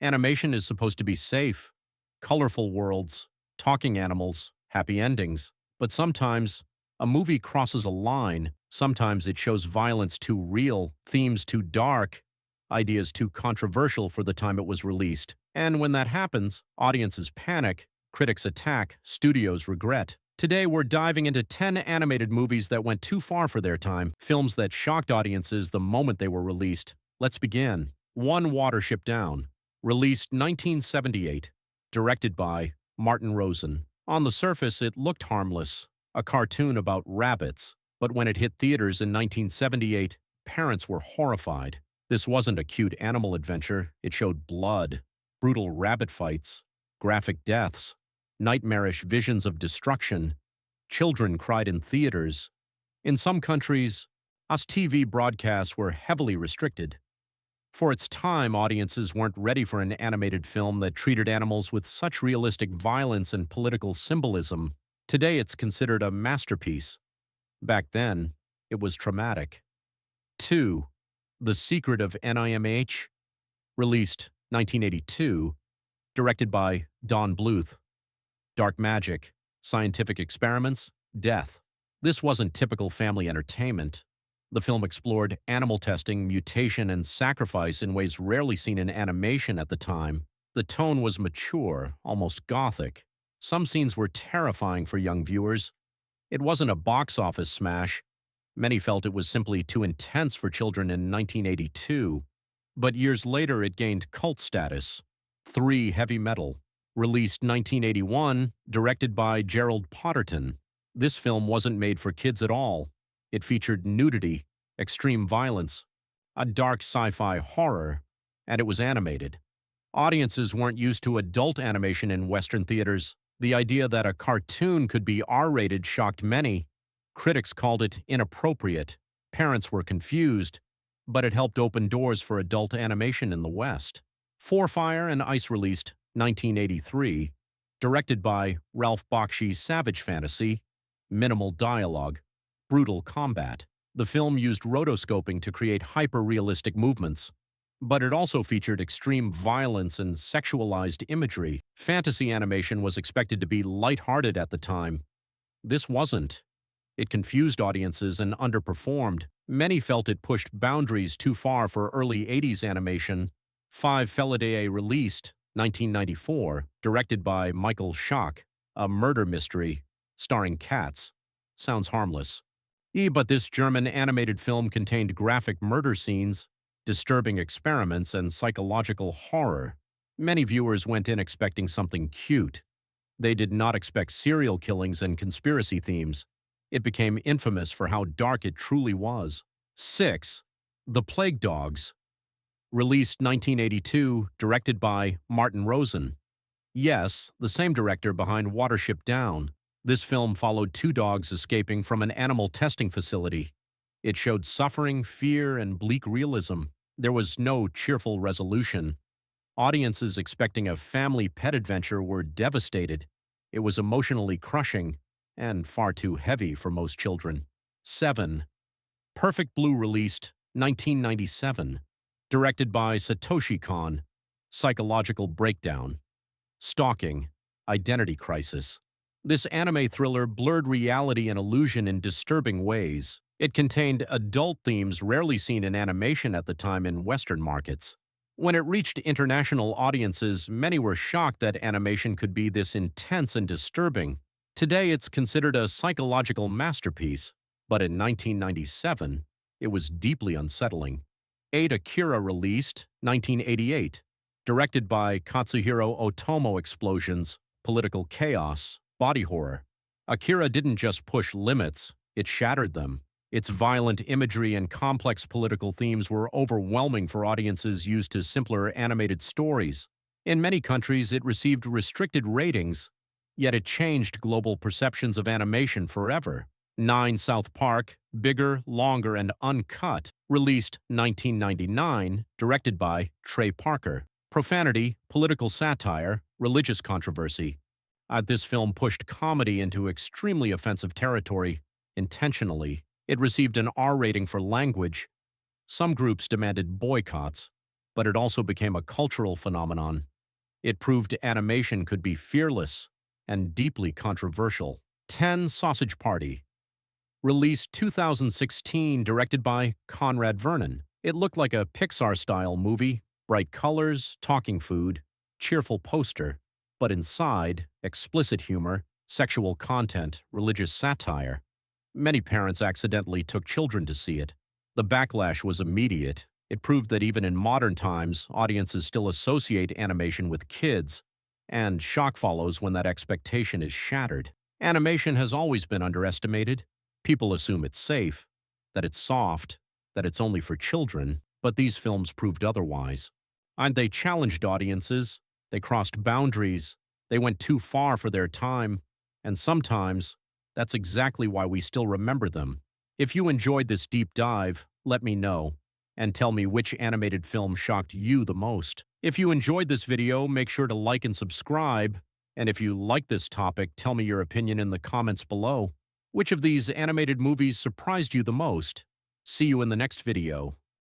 Animation is supposed to be safe, colorful worlds, talking animals, happy endings. But sometimes, a movie crosses a line. Sometimes it shows violence too real, themes too dark, ideas too controversial for the time it was released. And when that happens, audiences panic, critics attack, studios regret. Today, we're diving into 10 animated movies that went too far for their time, films that shocked audiences the moment they were released. Let's begin. 1. Watership Down. Released 1978. Directed by Martin Rosen. On the surface, it looked harmless, a cartoon about rabbits. But when it hit theaters in 1978, parents were horrified. This wasn't a cute animal adventure. It showed blood, brutal rabbit fights, graphic deaths, nightmarish visions of destruction. Children cried in theaters. In some countries, US TV broadcasts were heavily restricted. For its time, audiences weren't ready for an animated film that treated animals with such realistic violence and political symbolism. Today, it's considered a masterpiece. Back then, it was traumatic. 2. The Secret of NIMH. Released 1982. Directed by Don Bluth. Dark magic, scientific experiments, death. This wasn't typical family entertainment. The film explored animal testing, mutation, and sacrifice in ways rarely seen in animation at the time. The tone was mature, almost gothic. Some scenes were terrifying for young viewers. It wasn't a box office smash. Many felt it was simply too intense for children in 1982. But years later, it gained cult status. 3. Heavy Metal. Released 1981, directed by Gerald Potterton. This film wasn't made for kids at all. It featured nudity, extreme violence, a dark sci-fi horror, and it was animated. Audiences weren't used to adult animation in Western theaters. The idea that a cartoon could be R-rated shocked many. Critics called it inappropriate. Parents were confused, but it helped open doors for adult animation in the West. 4. Fire and Ice released 1983, directed by Ralph Bakshi's Savage Fantasy. Minimal dialogue, brutal combat. The film used rotoscoping to create hyper-realistic movements, but it also featured extreme violence and sexualized imagery. Fantasy animation was expected to be lighthearted at the time. This wasn't. It confused audiences and underperformed. Many felt it pushed boundaries too far for early 80s animation. 5. Felidae released 1994, directed by Michael Schock, a murder mystery starring cats. Sounds harmless. But this German animated film contained graphic murder scenes, disturbing experiments, and psychological horror. Many viewers went in expecting something cute. They did not expect serial killings and conspiracy themes. It became infamous for how dark it truly was. 6. The Plague Dogs. Released 1982, directed by Martin Rosen. Yes, the same director behind Watership Down. This film followed 2 dogs escaping from an animal testing facility. It showed suffering, fear, and bleak realism. There was no cheerful resolution. Audiences expecting a family pet adventure were devastated. It was emotionally crushing and far too heavy for most children. 7. Perfect Blue released 1997. Directed by Satoshi Kon. Psychological breakdown. Stalking. Identity crisis. This anime thriller blurred reality and illusion in disturbing ways. It contained adult themes rarely seen in animation at the time in Western markets. When it reached international audiences, many were shocked that animation could be this intense and disturbing. Today, it's considered a psychological masterpiece, but in 1997, it was deeply unsettling. 8. Akira released 1988. Directed by Katsuhiro Otomo. Explosions, political chaos, body horror. Akira didn't just push limits, it shattered them. Its violent imagery and complex political themes were overwhelming for audiences used to simpler animated stories. In many countries, it received restricted ratings, yet it changed global perceptions of animation forever. 9. South Park, bigger, longer, and uncut. Released 1999, directed by Trey Parker. Profanity, political satire, religious controversy. This film pushed comedy into extremely offensive territory, intentionally. It received an R rating for language. Some groups demanded boycotts, but it also became a cultural phenomenon. It proved animation could be fearless and deeply controversial. 10. Sausage Party. Released 2016, directed by Conrad Vernon. It looked like a Pixar-style movie, bright colors, talking food, cheerful poster, but inside, explicit humor, sexual content, religious satire. Many parents accidentally took children to see it. The backlash was immediate. It proved that even in modern times, audiences still associate animation with kids, and shock follows when that expectation is shattered. Animation has always been underestimated. People assume it's safe, that it's soft, that it's only for children, but these films proved otherwise. And they challenged audiences, they crossed boundaries, they went too far for their time, and sometimes that's exactly why we still remember them. If you enjoyed this deep dive, let me know, and tell me which animated film shocked you the most. If you enjoyed this video, make sure to like and subscribe, and if you like this topic, tell me your opinion in the comments below. Which of these animated movies surprised you the most? See you in the next video.